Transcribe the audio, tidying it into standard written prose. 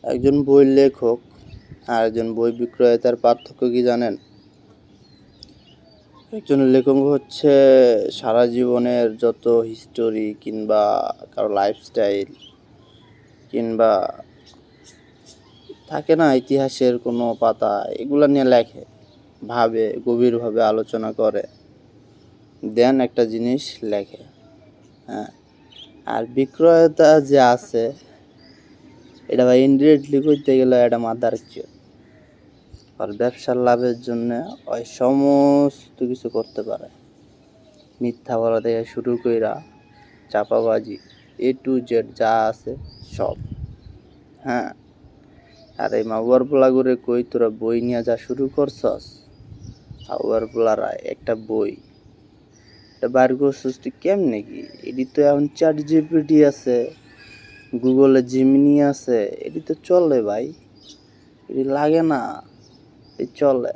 একজন বই লেখক আর একজন বই বিক্রেতার পার্থক্য কি জানেন? একজন লেখক হচ্ছে সারা জীবনের যত হিস্টোরি কিংবা কারো লাইফস্টাইল কিংবা থাকে না ইতিহাসের কোনো পাতা, এগুলো নিয়ে লেখে, ভাবে, গভীরভাবে আলোচনা করে, দেন একটা জিনিস লেখে। হ্যাঁ, আর বিক্রয়তা যে আছে এটা ভাই ইনডিরেক্টলি করতে গেলে এটা মাথার চোখ। আর ব্যবসার লাভের জন্য ওই সমস্ত কিছু করতে পারে, মিথ্যা বলা থেকে শুরু কইরা চাপাবাজি, A to Z যা আছে সব। হ্যাঁ, আর এই মাগুয়ার পোলাগুরে কই তোরা বই নিয়ে যা শুরু করছস, মাগুয়ার পোলারা একটা বই এটা বার করছস তুই কেমনে কি? এটি তো এখন ChatGPT আছে, গুগলে জিমিনি আছে, এটি তো চলে ভাই, এটি লাগে না, এটি চলে।